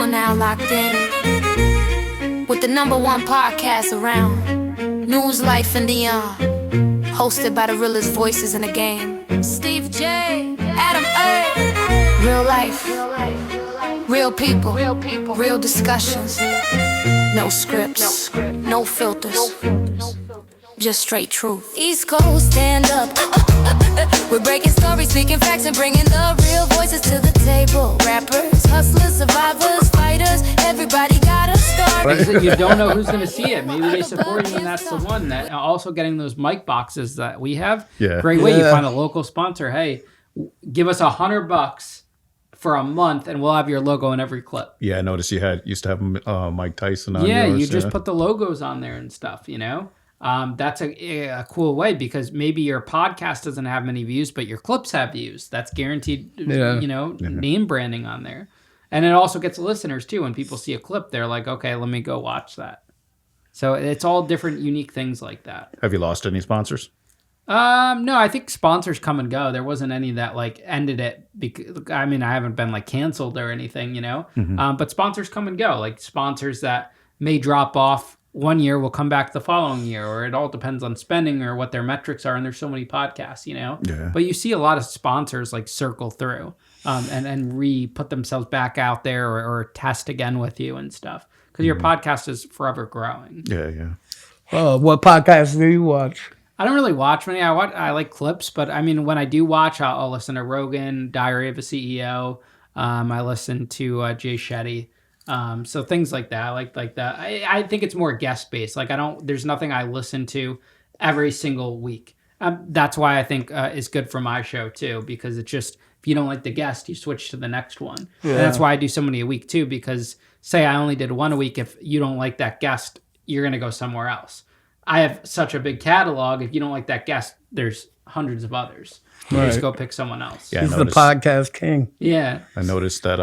now locked in with the #1 podcast around. News, life, and beyond. Hosted by the realest voices in the game. Steve J, Adam A. Real life, real people, real discussions. No scripts, no filters. Just straight truth. East Coast, stand up. We're breaking stories, speaking facts, and bringing the real voices to the table. Rappers, hustlers, survivors, fighters, everybody got a story. You don't know who's going to see it. Maybe they support you, and that's the one. That also getting those mic boxes that we have. Yeah. Great way. You find a local sponsor. Hey, give us $100 for a month, and we'll have your logo in every clip. Yeah, I noticed you used to have Mike Tyson on. Yeah, yours, you just put the logos on there and stuff. You know. That's a cool way, because maybe your podcast doesn't have many views, but your clips have views. That's guaranteed, name branding on there. And it also gets listeners too. When people see a clip, they're like, okay, let me go watch that. So it's all different, unique things like that. Have you lost any sponsors? No, I think sponsors come and go. There wasn't any that like ended it. I haven't been like canceled or anything, but sponsors come and go. Like sponsors that may drop off one year will come back the following year, or it all depends on spending or what their metrics are. And there's so many podcasts, Yeah. But you see a lot of sponsors like circle through and put themselves back out there or test again with you and stuff, because your podcast is forever growing. Yeah. What podcasts do you watch? I don't really watch many. I like clips, but when I do watch, I'll listen to Rogan, Diary of a CEO. I listen to Jay Shetty. So things like that, like that. I think it's more guest based. Like there's nothing I listen to every single week. That's why I think it's good for my show too, because it's just, if you don't like the guest, you switch to the next one. Yeah. And that's why I do so many a week too, because say I only did one a week. If you don't like that guest, you're going to go somewhere else. I have such a big catalog. If you don't like that guest, there's hundreds of others. You just go pick someone else. Yeah, he's the podcast king. Yeah. I noticed that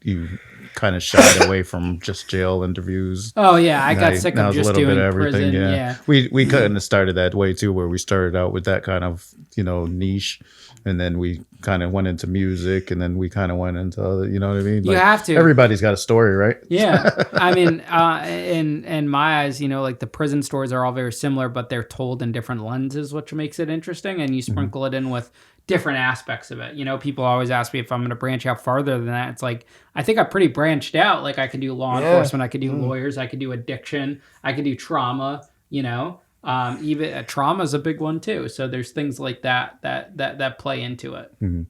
you kind of shied away from just jail interviews. Oh yeah, I got sick of just doing everything. Yeah. We kind of started that way too, where we started out with that kind of niche, and then we kind of went into music, and then we kind of went into other, you know what I mean? You have to. Everybody's got a story, right? Yeah. In my eyes, like the prison stories are all very similar, but they're told in different lenses, which makes it interesting. And you sprinkle it in with different aspects of it. People always ask me if I'm going to branch out farther than that. It's like, I think I'm pretty branched out. Like I could do law enforcement, I could do lawyers, I could do addiction, I could do trauma, even trauma is a big one too. So there's things like that play into it. Mm-hmm.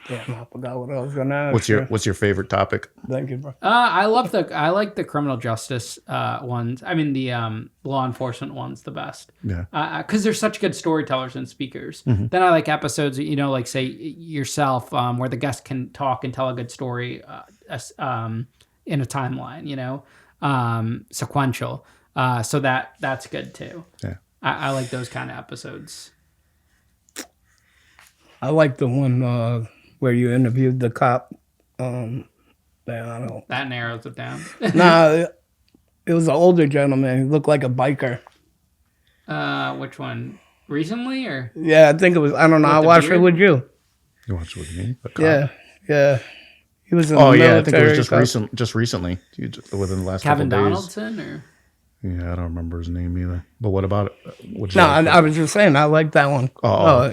Yeah, I forgot what I was going to ask. What's your favorite topic? Thank you, bro. I like the criminal justice ones. The law enforcement ones the best. Yeah. Because they're such good storytellers and speakers. Mm-hmm. Then I like episodes, like say yourself, where the guest can talk and tell a good story in a timeline, sequential. So that's good too. Yeah. I like those kind of episodes. I like the one where you interviewed the cop. I don't know. That narrows it down. Nah, it was an older gentleman. He looked like a biker. Which one? Recently or? Yeah, I think it was. I don't know. I watched it with you. You watched it with me? Yeah. He was in the military. I think it was just recently, within the last Kevin couple days. Donaldson or? Yeah, I don't remember his name either. But what about it? I was just saying, I like that one. I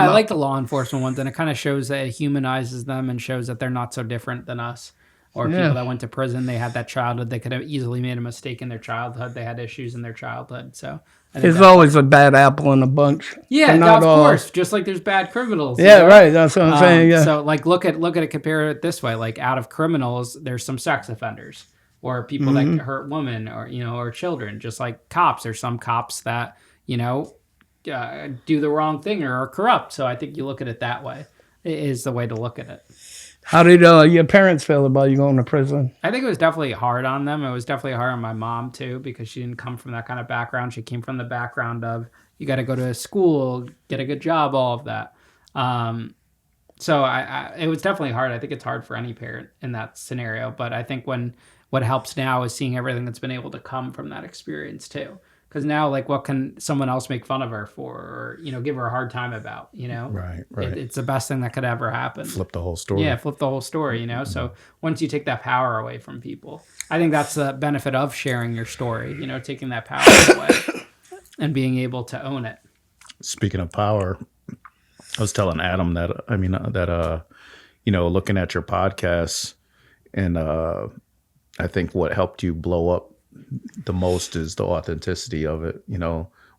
like the law enforcement ones, and it kind of shows that it humanizes them and shows that they're not so different than us. Or people that went to prison, they had that childhood. They could have easily made a mistake in their childhood. They had issues in their childhood. So there's always a bad apple in a bunch. Yeah, of course. Just like there's bad criminals. Yeah, right. That's what I'm saying. Yeah. So like, look at it. Compare it this way. Like, out of criminals, there's some sex offenders. Or people that hurt women or children, just like cops. There's some cops that, do the wrong thing or are corrupt. So I think you look at it that way. It is the way to look at it. How did your parents feel about you going to prison? I think it was definitely hard on them. It was definitely hard on my mom too, because she didn't come from that kind of background. She came from the background of, you got to go to school, get a good job, all of that. So it was definitely hard. I think it's hard for any parent in that scenario. But I think what helps now is seeing everything that's been able to come from that experience too. Because now, like, what can someone else make fun of her for, or give her a hard time about? Right. It's the best thing that could ever happen. Flip the whole story. Yeah, flip the whole story. So once you take that power away from people, I think that's the benefit of sharing your story. Taking that power away and being able to own it. Speaking of power, I was telling Adam that looking at your podcasts, and I think what helped you blow up the most is the authenticity of it,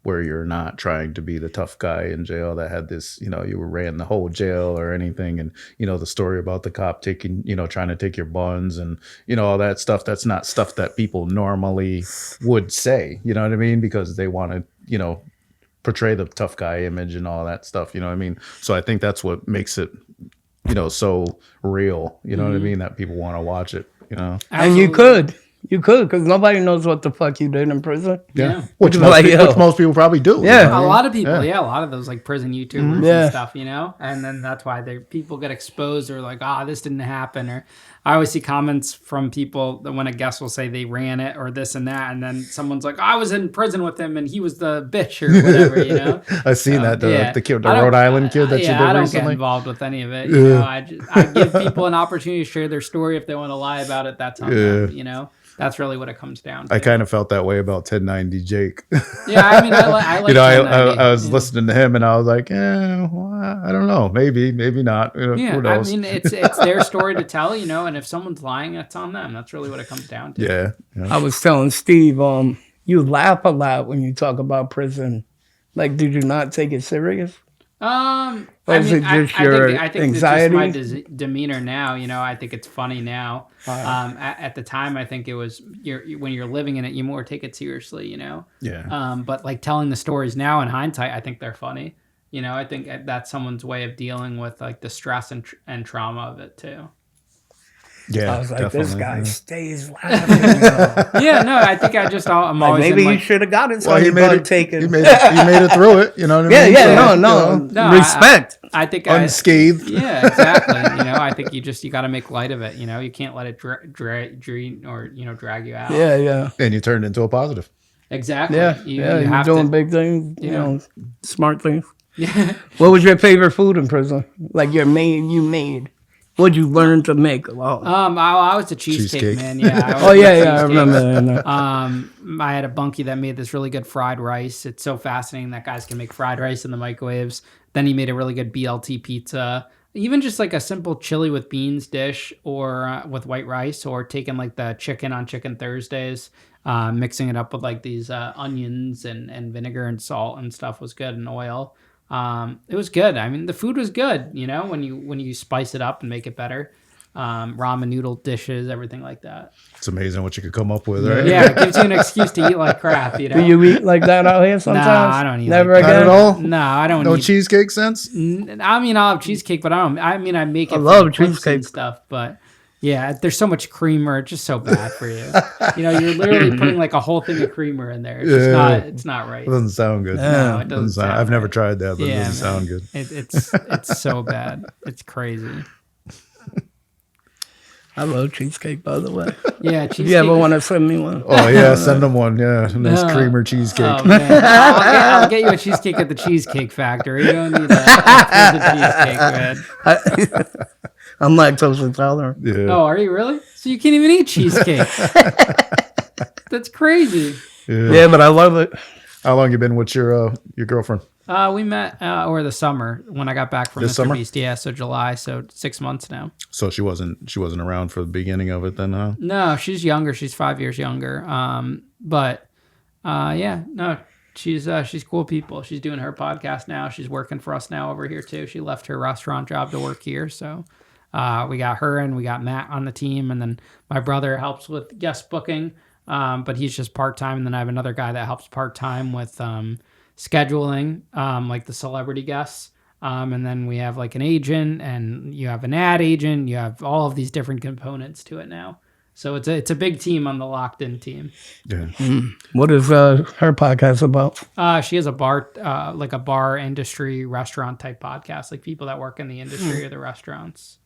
where you're not trying to be the tough guy in jail that had this, you ran the whole jail or anything. And, the story about the cop taking, trying to take your buns and, all that stuff. That's not stuff that people normally would say, you know what I mean? Because they want to, portray the tough guy image and all that stuff. You know what I mean? So I think that's what makes it, so real, what I mean? That people want to watch it, Absolutely. And you could, because nobody knows what the fuck you did in prison. Yeah. Which most people probably do. Yeah. A lot of people, a lot of those like prison YouTubers Yeah. and stuff, and then that's why people get exposed or like, this didn't happen. Or I always see comments from people that when a guest will say they ran it or this and that, and then someone's like, I was in prison with him and he was the bitch or whatever, I've seen that, the kid, the Rhode Island kid that you did I don't recently. get involved with any of it. I give people an opportunity to share their story. If they want to lie about it, that's on them, That's really what it comes down to. I kind of felt that way about 1090 Jake. Yeah, I mean, I like I was listening to him and I was like, well, I don't know. Maybe not. Who knows? I mean, it's their story to tell, and if someone's lying, it's on them. That's really what it comes down to. Yeah. I was telling Steve, you laugh a lot when you talk about prison. Like, did you not take it serious? I is mean, it just I your think anxiety? it's just my demeanor now. I think it's funny now. At the time, I think it was when you're living in it, you more take it seriously. Yeah. But like telling the stories now in hindsight, I think they're funny. I think that's someone's way of dealing with like the stress and trauma of it too. Yeah, I was like, definitely. this guy stays laughing. Yeah, no, I think I'm always Maybe in, he like, should have got it. So Well, he made it taken. He made it through it. You know what I mean? Yeah, So, no. Respect. I think unscathed. Yeah, exactly. I think you got to make light of it. You can't let it drag you out. Yeah. And you turned into a positive. Exactly. Yeah, You you're doing big things, smart things. Yeah. What was your favorite food in prison? Like you made. What'd you learn to make? Wow. I was a cheesecake man. Yeah. I remember that. I had a bunkie that made this really good fried rice. It's so fascinating that guys can make fried rice in the microwaves. Then he made a really good BLT pizza. Even just like a simple chili with beans dish or with white rice, or taking like the chicken on Chicken Thursdays, mixing it up with like these onions and vinegar and salt and stuff was good, and oil. It was good. I mean, the food was good, when you spice it up and make it better. Ramen noodle dishes, everything like that. It's amazing what you could come up with, right? Yeah, it gives you an excuse to eat like crap, Do you eat like that out here sometimes? No, I don't eat Never like Not again? at all? No, I don't No eat. cheesecake sense? I mean, I'll have cheesecake, but I make it I for love the clips cheesecake. and stuff, but yeah, there's so much creamer. It's just so bad for you. You're literally putting like a whole thing of creamer in there. It's just Yeah. it's not right. It doesn't sound good. No, it doesn't sound I've never right. tried that, but it Yeah, doesn't sound good. It's so bad. It's crazy. I love cheesecake, by the way. Yeah, If cheesecake. you ever want to send me one. Oh yeah, send them one. Yeah, nice No. creamer cheesecake. Oh, man. I'll get you a cheesecake at the Cheesecake Factory. You don't need a cheesecake, man. I'm lactose intolerant. Yeah. Oh, are you really? So you can't even eat cheesecake? That's crazy. Yeah, but I love it. How long you been with your girlfriend? We met over the summer when I got back from This Mr. summer? Beast. Yeah, so July, so 6 months now. So she wasn't around for the beginning of it then, huh? No, she's younger. She's 5 years younger. She's cool people. She's doing her podcast now. She's working for us now over here too. She left her restaurant job to work here, so we got her and we got Matt on the team, and then my brother helps with guest booking, but he's just part time. And then I have another guy that helps part time with scheduling, like the celebrity guests. And then we have like an agent, and you have an ad agent. You have all of these different components to it now. So it's a big team on the Locked In team. Yeah. What is her podcast about? She has a bar, like a bar industry restaurant type podcast, like people that work in the industry or the restaurants.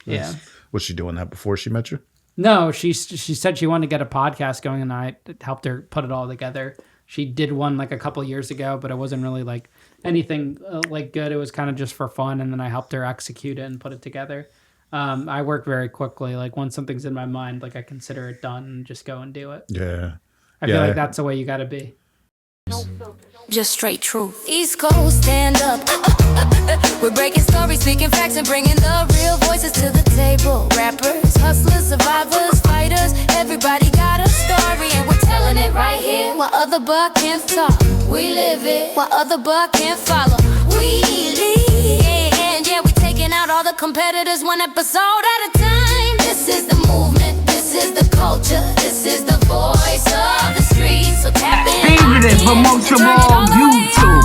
Yeah. Was she doing that before she met you? No, she said she wanted to get a podcast going, and I helped her put it all together. She did one like a couple years ago, but it wasn't really like anything like good. It was kind of just for fun, and then I helped her execute it and put it together. I work very quickly. Like once something's in my mind, like I consider it done and just go and do it. Yeah. I feel like that's the way you got to be. Just straight truth. East Coast, stand up. We're breaking stories, speaking facts, and bringing the real voices to the table. Rappers, hustlers, survivors, fighters. Everybody got a story, and we're telling it right here. While other buck can't talk, we live it. While other buck can't follow, we lead. And yeah, we taking out all the competitors one episode at a time. This is the movement. This is the culture. This is the voice of the streets. So tap in. Favorite, but most of all, YouTube.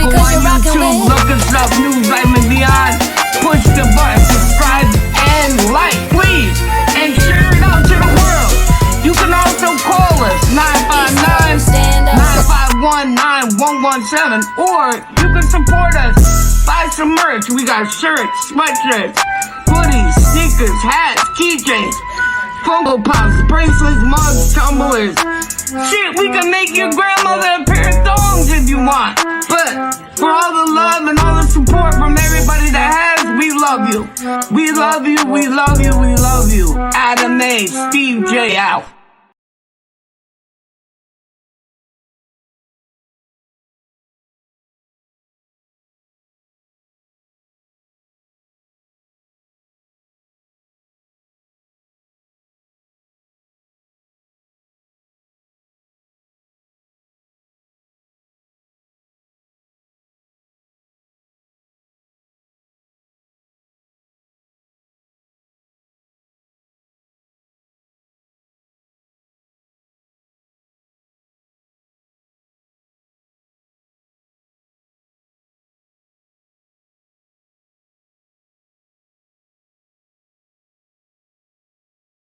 Go on YouTube, look us up, News Life and Beyond. Push the button, subscribe and like, please, and share it out to the world. You can also call us 959-951-9117, or you can support us. Buy some merch. We got shirts, sweatshirts, hoodies, sneakers, hats, keychains, Funko Pops, bracelets, mugs, tumblers. Shit, we can make your grandmother a pair of thongs if you want. But for all the love and all the support from everybody that has, we love you. We love you, we love you, we love you. Adam A, Steve J out.